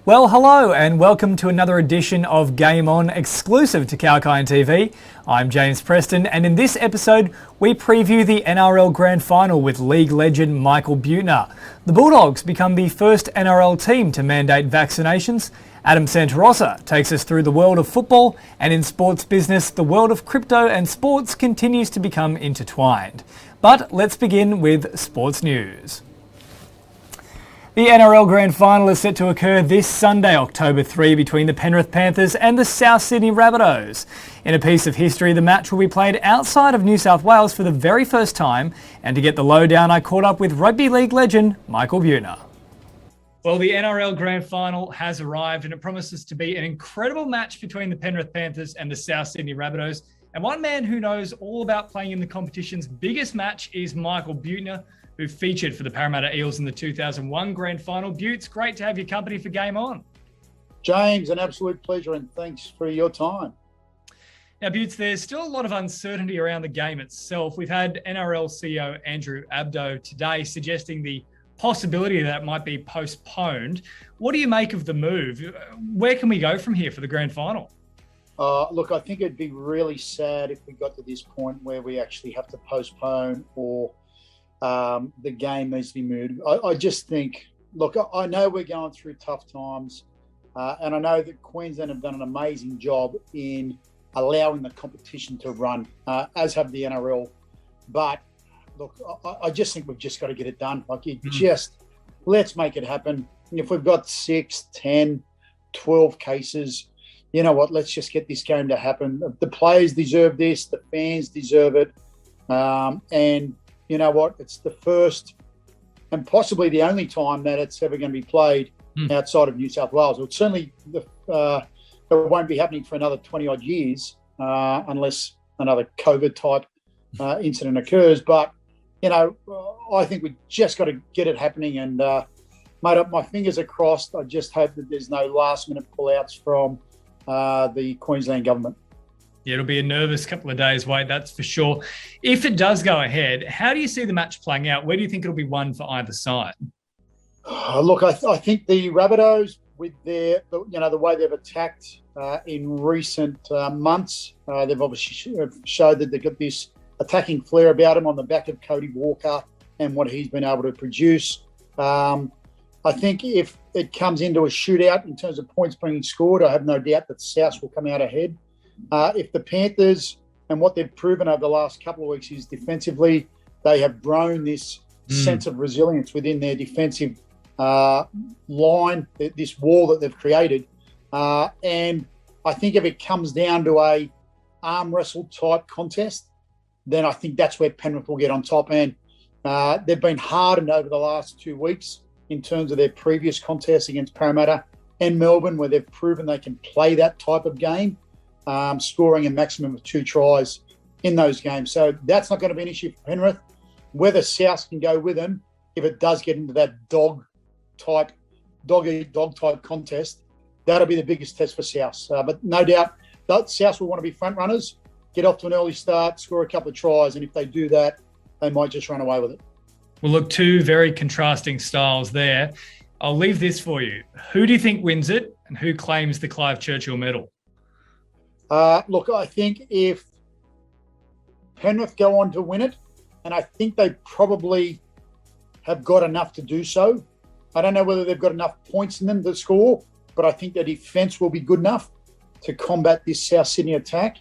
Well, hello and welcome to another edition of Game On exclusive to Kalkine TV. I'm James Preston, and in this episode we preview the NRL Grand Final with league legend Michael Buettner. The Bulldogs become the first NRL team to mandate vaccinations. Adam Santarossa takes us through the world of football, and in sports business, the world of crypto and sports continues to become intertwined. But let's begin with sports news. The NRL Grand Final is set to occur this Sunday, October 3, between the Penrith Panthers and the South Sydney Rabbitohs. In a piece of history, the match will be played outside of New South Wales for the very first time, and to get the lowdown, I caught up with rugby league legend Michael Buettner. Well, the NRL Grand Final has arrived, and it promises to be an incredible match between the Penrith Panthers and the South Sydney Rabbitohs. And one man who knows all about playing in the competition's biggest match is Michael Buettner, who featured for the Parramatta Eels in the 2001 Grand Final. Butts, great to have your company for Game On. James, an absolute pleasure, and thanks for your time. Now, Butts, there's still a lot of uncertainty around the game itself. We've had NRL CEO Andrew Abdo today suggesting the possibility that it might be postponed. What do you make of the move? Where can we go from here for the Grand Final? Look, I think it'd be really sad if we got to this point where we actually have to postpone or the game needs to be moved. I just think, look, I know we're going through tough times, and I know that Queensland have done an amazing job in allowing the competition to run, as have the NRL. But look, I just think we've just got to get it done. Let's make it happen. If we've got 6, 10, 12 cases, you know what, let's just get this game to happen. The players deserve this, the fans deserve it, and you know what? It's the first and possibly the only time that it's ever going to be played outside of New South Wales. It certainly it won't be happening for another 20-odd years unless another COVID-type incident occurs. But, you know, I think we just got to get it happening. And, mate, my fingers are crossed. I just hope that there's no last-minute pull-outs from the Queensland government. Yeah, it'll be a nervous couple of days wait, that's for sure. If it does go ahead, how do you see the match playing out? Where do you think it'll be won for either side? Look, I think the Rabbitohs, with their, the way they've attacked in recent months, they've obviously showed that they've got this attacking flair about them on the back of Cody Walker and what he's been able to produce. I think if it comes into a shootout in terms of points being scored, I have no doubt that South will come out ahead. If the Panthers, and what they've proven over the last couple of weeks is defensively, they have grown this sense of resilience within their defensive line, this wall that they've created. And I think if it comes down to a arm wrestle type contest, then I think that's where Penrith will get on top. And they've been hardened over the last 2 weeks in terms of their previous contests against Parramatta and Melbourne, where they've proven they can play that type of game. Scoring a maximum of 2 tries in those games. So that's not going to be an issue for Penrith. Whether South can go with them, if it does get into that dog type contest, that'll be the biggest test for South. But no doubt that South will want to be front runners, get off to an early start, score a couple of tries, and if they do that, they might just run away with it. Well, look, 2 very contrasting styles there. I'll leave this for you. Who do you think wins it, and who claims the Clive Churchill medal? Look, I think if Penrith go on to win it, and I think they probably have got enough to do so. I don't know whether they've got enough points in them to score, but I think their defence will be good enough to combat this South Sydney attack.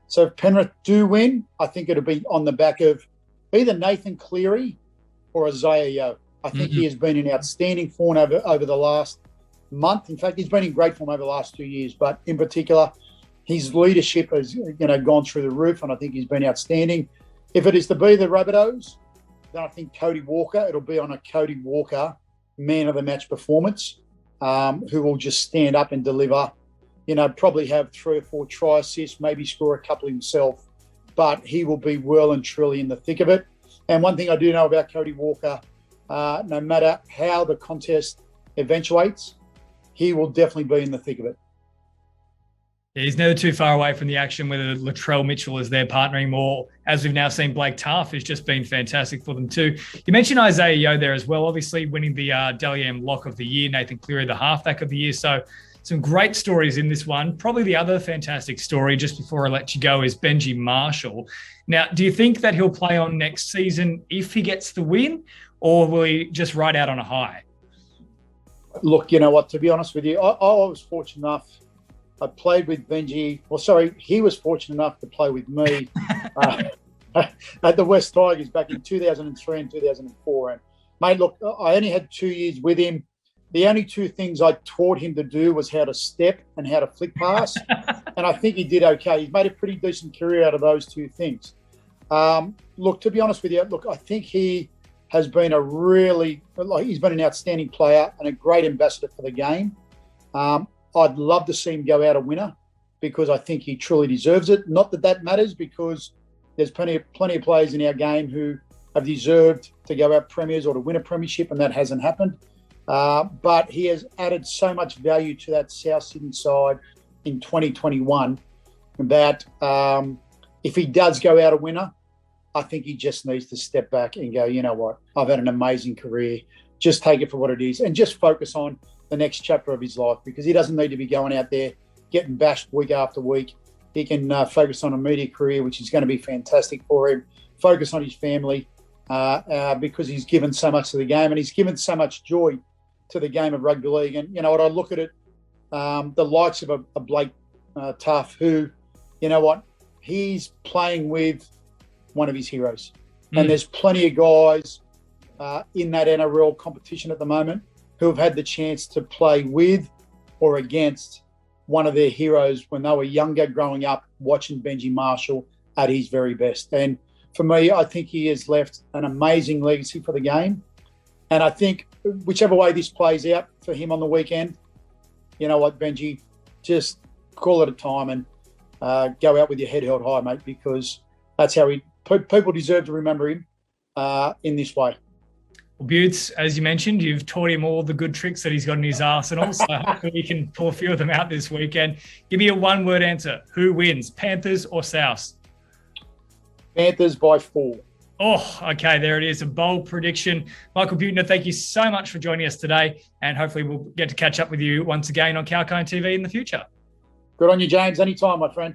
So if Penrith do win, I think it'll be on the back of either Nathan Cleary or Isaiah Yeo. I think he has been in outstanding form over the last month. In fact, he's been in great form over the last 2 years, but in particular, his leadership has, gone through the roof, and I think he's been outstanding. If it is to be the Rabbitohs, then I think Cody Walker, it'll be on a Cody Walker man of the match performance, who will just stand up and deliver, probably have 3 or 4 try assists, maybe score a couple himself, but he will be well and truly in the thick of it. And one thing I do know about Cody Walker, no matter how the contest eventuates, he will definitely be in the thick of it. Yeah, he's never too far away from the action, whether Latrell Mitchell is there partnering more. As we've now seen, Blake Taaffe has just been fantastic for them too. You mentioned Isaiah Yeo there as well, obviously winning the Dally M Lock of the Year, Nathan Cleary the Halfback of the Year. So some great stories in this one. Probably the other fantastic story, just before I let you go, is Benji Marshall. Now, do you think that he'll play on next season if he gets the win, or will he just ride out on a high? Look, you know what, to be honest with you, I was fortunate enough. I played with Benji. Well, sorry, he was fortunate enough to play with me at the West Tigers back in 2003 and 2004. And, mate, look, I only had 2 years with him. The only two things I taught him to do was how to step and how to flick pass. And I think he did okay. He's made a pretty decent career out of those two things. Look, to be honest with you, I think he has been he's been an outstanding player and a great ambassador for the game. I'd love to see him go out a winner because I think he truly deserves it. Not that matters, because there's plenty of players in our game who have deserved to go out premiers or to win a premiership, and that hasn't happened. But he has added so much value to that South Sydney side in 2021 that if he does go out a winner, I think he just needs to step back and go, you know what, I've had an amazing career. Just take it for what it is and just focus on the next chapter of his life, because he doesn't need to be going out there getting bashed week after week. He can focus on a media career, which is going to be fantastic for him, focus on his family, because he's given so much to the game and he's given so much joy to the game of rugby league. And, you know what, I look at it, the likes of a Blake Taaffe, who, you know what, he's playing with one of his heroes. And there's plenty of guys in that NRL competition at the moment who have had the chance to play with or against one of their heroes when they were younger, growing up, watching Benji Marshall at his very best. And for me, I think he has left an amazing legacy for the game. And I think whichever way this plays out for him on the weekend, you know what, Benji, just call it a time and go out with your head held high, mate, because that's how people deserve to remember him in this way. Well, Butts, as you mentioned, you've taught him all the good tricks that he's got in his arsenal, so hopefully he can pull a few of them out this weekend. Give me a one-word answer. Who wins, Panthers or South? Panthers by 4. Oh, okay, there it is, a bold prediction. Michael Buettner, thank you so much for joining us today, and hopefully we'll get to catch up with you once again on Kalkine TV in the future. Good on you, James. Anytime, my friend.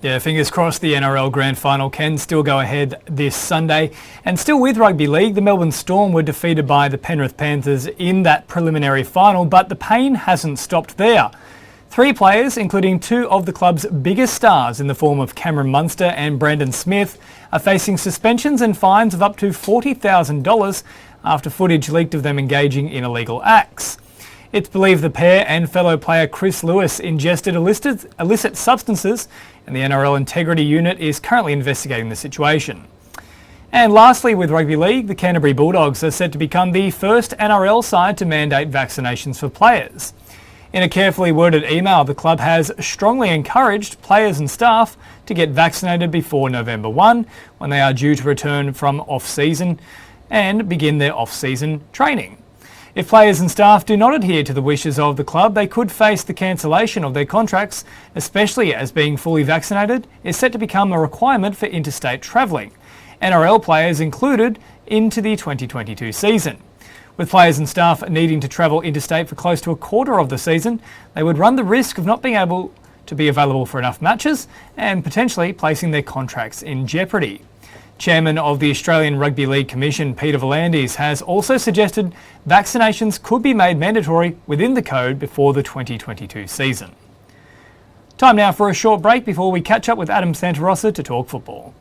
Yeah, fingers crossed the NRL Grand Final can still go ahead this Sunday. And still with Rugby League, the Melbourne Storm were defeated by the Penrith Panthers in that preliminary final, but the pain hasn't stopped there. 3 players, including 2 of the club's biggest stars in the form of Cameron Munster and Brandon Smith, are facing suspensions and fines of up to $40,000 after footage leaked of them engaging in illegal acts. It's believed the pair and fellow player Chris Lewis ingested illicit substances, and the NRL Integrity Unit is currently investigating the situation. And lastly, with Rugby League, the Canterbury Bulldogs are set to become the first NRL side to mandate vaccinations for players. In a carefully worded email, the club has strongly encouraged players and staff to get vaccinated before November 1, when they are due to return from off-season and begin their off-season training. If players and staff do not adhere to the wishes of the club, they could face the cancellation of their contracts, especially as being fully vaccinated is set to become a requirement for interstate travelling, NRL players included, into the 2022 season. With players and staff needing to travel interstate for close to a quarter of the season, they would run the risk of not being able to be available for enough matches and potentially placing their contracts in jeopardy. Chairman of the Australian Rugby League Commission, Peter V'landys, has also suggested vaccinations could be made mandatory within the code before the 2022 season. Time now for a short break before we catch up with Adam Santarossa to talk football.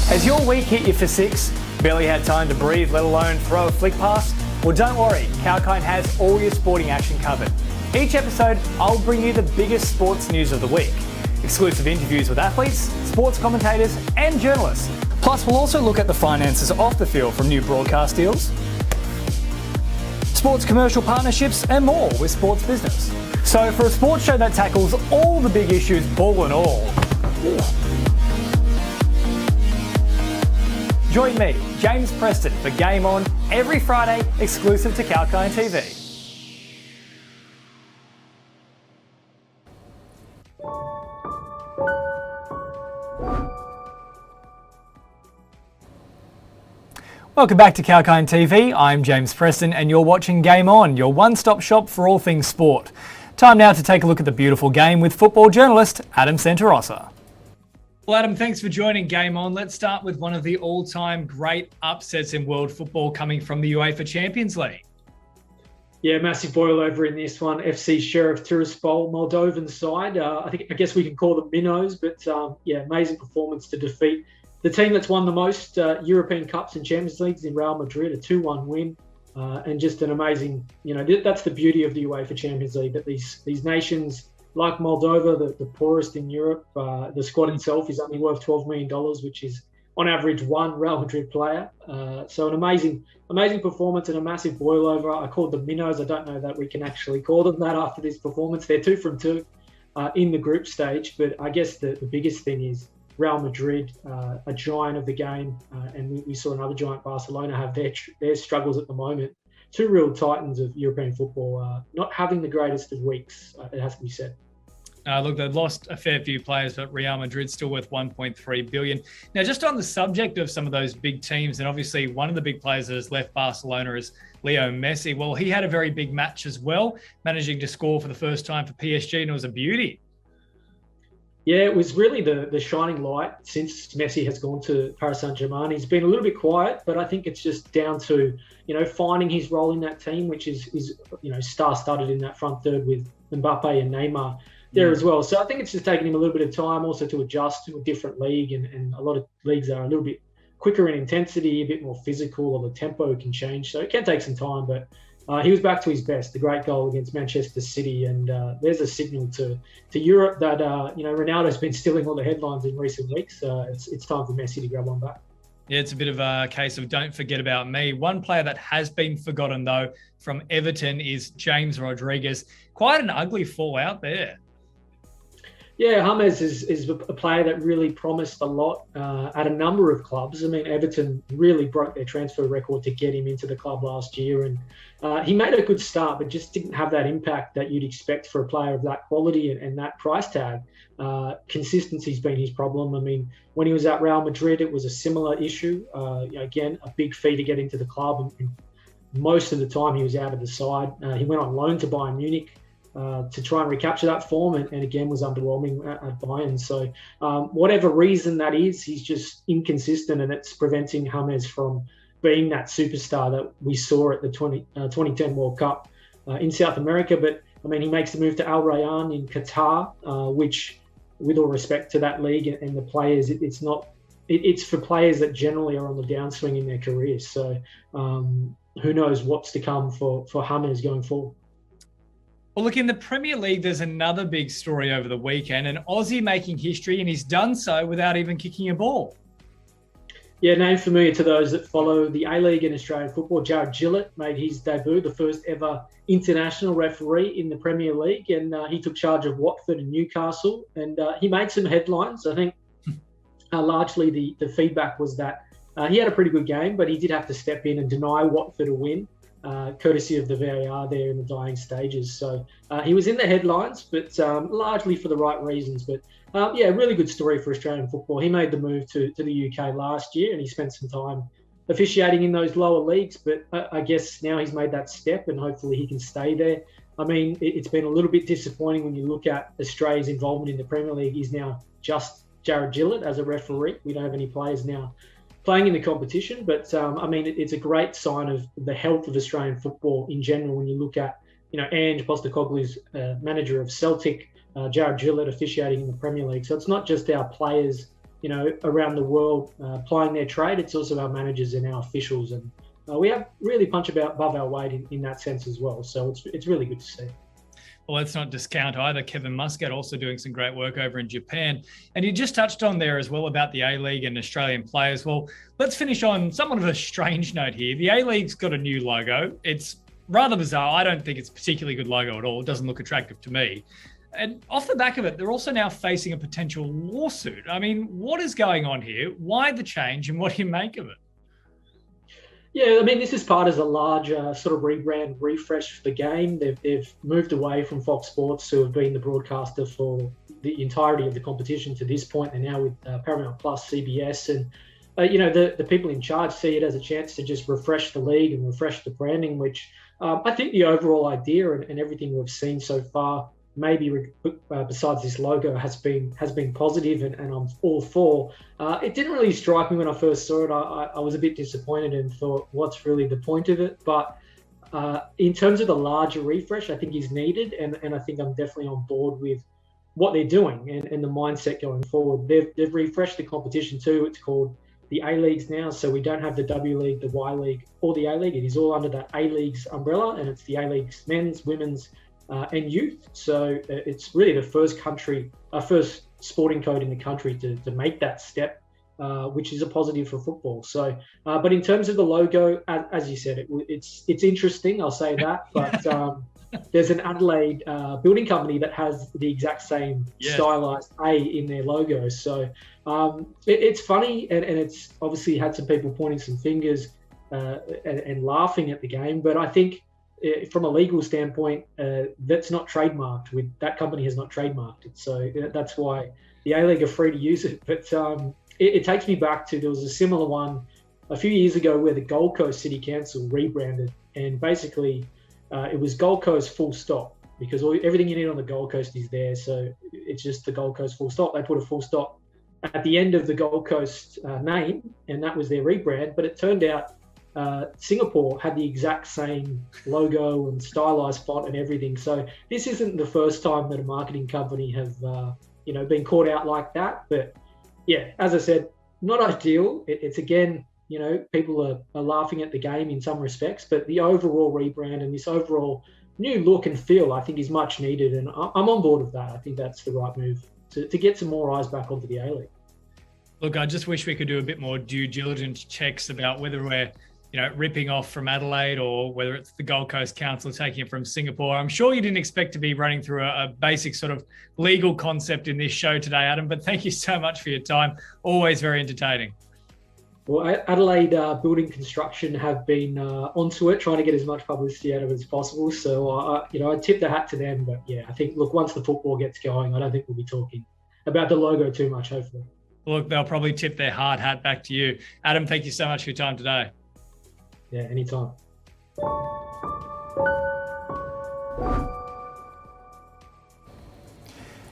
Has your week hit you for 6? Barely had time to breathe, let alone throw a flick pass? Well, don't worry, Kalkine has all your sporting action covered. Each episode, I'll bring you the biggest sports news of the week. Exclusive interviews with athletes, sports commentators and journalists. Plus, we'll also look at the finances off the field from new broadcast deals, sports commercial partnerships, and more with Sports Business. So for a sports show that tackles all the big issues, ball and all, join me, James Preston, for Game On every Friday, exclusive to Kalkine TV. Welcome back to Kalkine TV. I'm James Preston and you're watching Game On, your one-stop shop for all things sport. Time now to take a look at the beautiful game with football journalist Adam Santarossa. Well, Adam, thanks for joining Game On. Let's start with one of the all-time great upsets in world football coming from the UEFA Champions League. Yeah, massive boil over in this one. FC Sheriff Tiraspol, Moldovan side. I guess we can call them minnows, but amazing performance to defeat the team that's won the most European Cups and Champions Leagues in Real Madrid, a 2-1 win, and just an amazing, that's the beauty of the UEFA Champions League, that these nations like Moldova, the poorest in Europe, the squad itself is only worth $12 million, which is on average one Real Madrid player. So an amazing performance and a massive boil over. I called them minnows. I don't know that we can actually call them that after this performance. They're 2 from 2 in the group stage, but I guess the biggest thing is Real Madrid, a giant of the game, and we saw another giant, Barcelona, have their struggles at the moment. 2 real titans of European football, not having the greatest of weeks, it has to be said. Look, they've lost a fair few players, but Real Madrid's still worth $1.3 billion. Now, just on the subject of some of those big teams, and obviously one of the big players that has left Barcelona is Leo Messi. Well, he had a very big match as well, managing to score for the first time for PSG, and it was a beauty. Yeah, it was really the shining light since Messi has gone to Paris Saint-Germain. He's been a little bit quiet, but I think it's just down to, finding his role in that team, which is star-studded in that front third with Mbappe and Neymar there as well. So I think it's just taken him a little bit of time also to adjust to a different league, and a lot of leagues are a little bit quicker in intensity, a bit more physical, or the tempo can change. So it can take some time, but he was back to his best, the great goal against Manchester City. And there's a signal to Europe that, Ronaldo's been stealing all the headlines in recent weeks. It's time for Messi to grab one back. Yeah, it's a bit of a case of don't forget about me. One player that has been forgotten, though, from Everton is James Rodriguez. Quite an ugly fallout there. Yeah, James is a player that really promised a lot at a number of clubs. I mean, Everton really broke their transfer record to get him into the club last year, and he made a good start, but just didn't have that impact that you'd expect for a player of that quality and that price tag. Consistency's been his problem. I mean, when he was at Real Madrid, it was a similar issue. Again, a big fee to get into the club, and most of the time he was out of the side. He went on loan to Bayern Munich to try and recapture that form, and again was underwhelming at Bayern. So whatever reason that is, he's just inconsistent, and it's preventing James from being that superstar that we saw at the 2010 World Cup in South America. But I mean, he makes the move to Al Rayyan in Qatar, which, with all respect to that league and the players, it's for players that generally are on the downswing in their careers. So who knows what's to come for James going forward. Well, look, in the Premier League, there's another big story over the weekend, an Aussie making history, and he's done so without even kicking a ball. Yeah, name familiar to those that follow the A-League in Australian football. Jared Gillett made his debut, the first ever international referee in the Premier League, and he took charge of Watford and Newcastle, and he made some headlines. I think largely the feedback was that he had a pretty good game, but he did have to step in and deny Watford a win. Courtesy of the VAR there in the dying stages. So he was in the headlines, but largely for the right reasons. But really good story for Australian football. He made the move to the UK last year, and he spent some time officiating in those lower leagues. But I guess now he's made that step, and hopefully he can stay there. I mean, it's been a little bit disappointing when you look at Australia's involvement in the Premier League. He's now just Jared Gillett as a referee. We don't have any players now playing in the competition, but I mean, it's a great sign of the health of Australian football in general. When you look at, Ange Postecoglou's manager of Celtic, Jared Gillett officiating in the Premier League. So it's not just our players, around the world plying their trade. It's also our managers and our officials, and we have really punch above our weight in that sense as well. So it's really good to see. Well, let's not discount either Kevin Muscat also doing some great work over in Japan. And you just touched on there as well about the A-League and Australian players. Well, let's finish on somewhat of a strange note here. The A-League's got a new logo. It's rather bizarre. I don't think it's a particularly good logo at all. It doesn't look attractive to me. And off the back of it, they're also now facing a potential lawsuit. I mean, what is going on here? Why the change, and what do you make of it? Yeah, I mean, this is part of a larger sort of rebrand refresh for the game. They've moved away from Fox Sports, who have been the broadcaster for the entirety of the competition to this point. They're now with Paramount Plus, CBS, and the people in charge see it as a chance to just refresh the league and refresh the branding, which I think the overall idea and everything we've seen so far, maybe besides this logo, has been positive, and I'm all for. It didn't really strike me when I first saw it. I was a bit disappointed and thought, what's really the point of it? But in terms of the larger refresh, I think is needed, and I think I'm definitely on board with what they're doing and the mindset going forward. They've refreshed the competition too. It's called the A-Leagues now, so we don't have the W League, the Y League, or the A-League. It is all under that A-Leagues umbrella, and it's the A-Leagues men's, women's, and youth. So it's really the first sporting code in the country to make that step, which is a positive for football. So, but in terms of the logo, as you said, it's interesting. I'll say that. But there's an Adelaide building company that has the exact same stylized A in their logo. So it's funny, and it's obviously had some people pointing some fingers and laughing at the game. But I think, from a legal standpoint, that's not trademarked. That company has not trademarked it, so that's why the A-League are free to use it. But it takes me back to, there was a similar one a few years ago where the Gold Coast City Council rebranded, and basically it was Gold Coast full stop, because everything you need on the Gold Coast is there. So it's just the Gold Coast full stop. They put a full stop at the end of the Gold Coast name, and that was their rebrand. But it turned out Singapore had the exact same logo and stylized font and everything. So this isn't the first time that a marketing company have been caught out like that. But yeah, as I said, not ideal. It's again, people are laughing at the game in some respects, but the overall rebrand and this overall new look and feel, I think, is much needed, and I'm on board with that. I think that's the right move to get some more eyes back onto the A-League. Look, I just wish we could do a bit more due diligence checks about whether we're ripping off from Adelaide, or whether it's the Gold Coast Council taking it from Singapore. I'm sure you didn't expect to be running through a basic sort of legal concept in this show today, Adam, but thank you so much for your time. Always very entertaining. Well, Adelaide Building Construction have been onto it, trying to get as much publicity out of it as possible. So, I tip the hat to them. But yeah, I think, look, once the football gets going, I don't think we'll be talking about the logo too much, hopefully. Look, they'll probably tip their hard hat back to you. Adam, thank you so much for your time today. Yeah, anytime.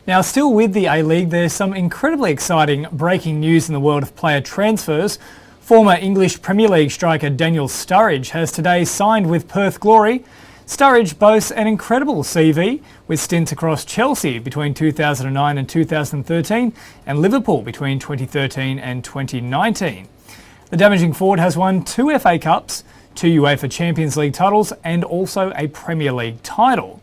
Now, still with the A-League, there's some incredibly exciting breaking news in the world of player transfers. Former English Premier League striker Daniel Sturridge has today signed with Perth Glory. Sturridge boasts an incredible CV, with stints across Chelsea between 2009 and 2013 and Liverpool between 2013 and 2019. The damaging forward has won 2 FA Cups, 2 UEFA Champions League titles, and also a Premier League title.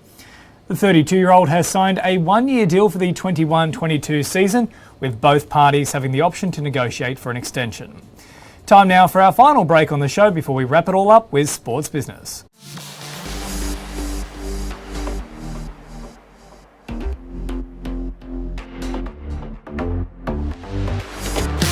The 32-year-old has signed a 1-year deal for the 21-22 season, with both parties having the option to negotiate for an extension. Time now for our final break on the show before we wrap it all up with Sports Business.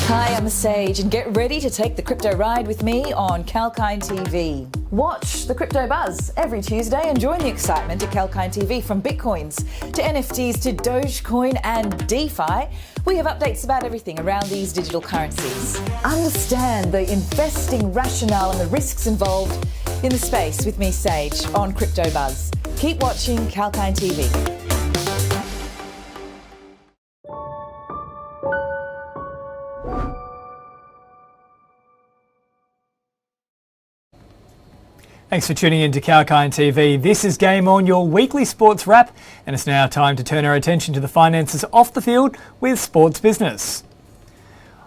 Hi, I'm Sage, and get ready to take the crypto ride with me on Kalkine TV. Watch the Crypto Buzz every Tuesday and join the excitement at Kalkine TV. From Bitcoins to NFTs to Dogecoin and DeFi, we have updates about everything around these digital currencies. Understand the investing rationale and the risks involved in the space with me, Sage, on Crypto Buzz. Keep watching Kalkine TV. Thanks for tuning in to Kalkine TV. This is Game On, your weekly sports wrap, and it's now time to turn our attention to the finances off the field with Sports Business.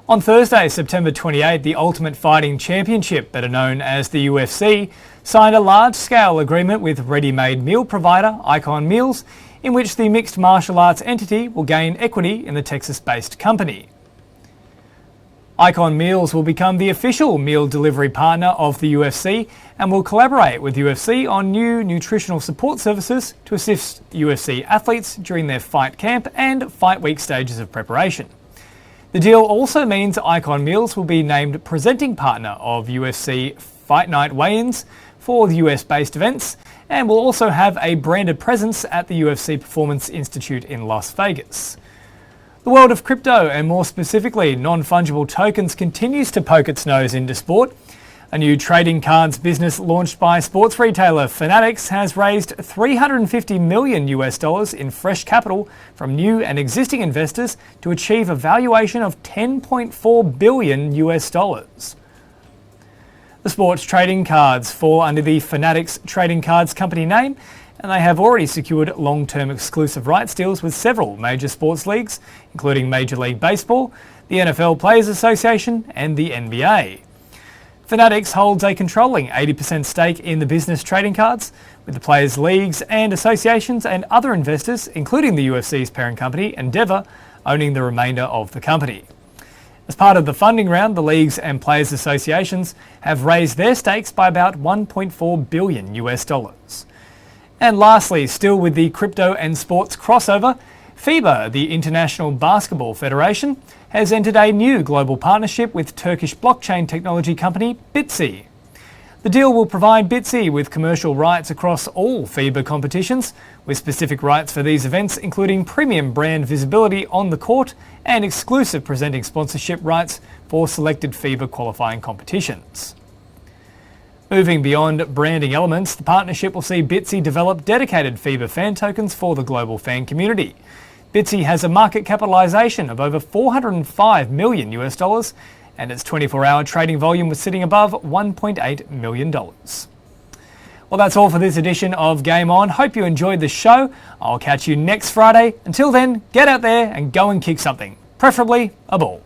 On Thursday, September 28, the Ultimate Fighting Championship, better known as the UFC, signed a large-scale agreement with ready-made meal provider Icon Meals, in which the mixed martial arts entity will gain equity in the Texas-based company. Icon Meals will become the official meal delivery partner of the UFC and will collaborate with UFC on new nutritional support services to assist UFC athletes during their fight camp and fight week stages of preparation. The deal also means Icon Meals will be named presenting partner of UFC Fight Night weigh-ins for the US-based events and will also have a branded presence at the UFC Performance Institute in Las Vegas. The world of crypto, and more specifically non-fungible tokens, continues to poke its nose into sport. A new trading cards business launched by sports retailer Fanatics has raised $350 million in fresh capital from new and existing investors to achieve a valuation of $10.4 billion. The sports trading cards fall under the Fanatics Trading Cards company name, and they have already secured long-term exclusive rights deals with several major sports leagues, including Major League Baseball, the NFL Players Association, and the NBA. Fanatics holds a controlling 80% stake in the business trading cards, with the players' leagues and associations and other investors, including the UFC's parent company, Endeavour, owning the remainder of the company. As part of the funding round, the leagues and players' associations have raised their stakes by about $1.4 billion. And lastly, still with the crypto and sports crossover, FIBA, the International Basketball Federation, has entered a new global partnership with Turkish blockchain technology company Bitsy. The deal will provide Bitsy with commercial rights across all FIBA competitions, with specific rights for these events including premium brand visibility on the court and exclusive presenting sponsorship rights for selected FIBA qualifying competitions. Moving beyond branding elements, the partnership will see Bitsy develop dedicated FIBA fan tokens for the global fan community. Bitsy has a market capitalisation of over $405 million, and its 24-hour trading volume was sitting above $1.8 million. Well, that's all for this edition of Game On. Hope you enjoyed the show. I'll catch you next Friday. Until then, get out there and go and kick something, preferably a ball.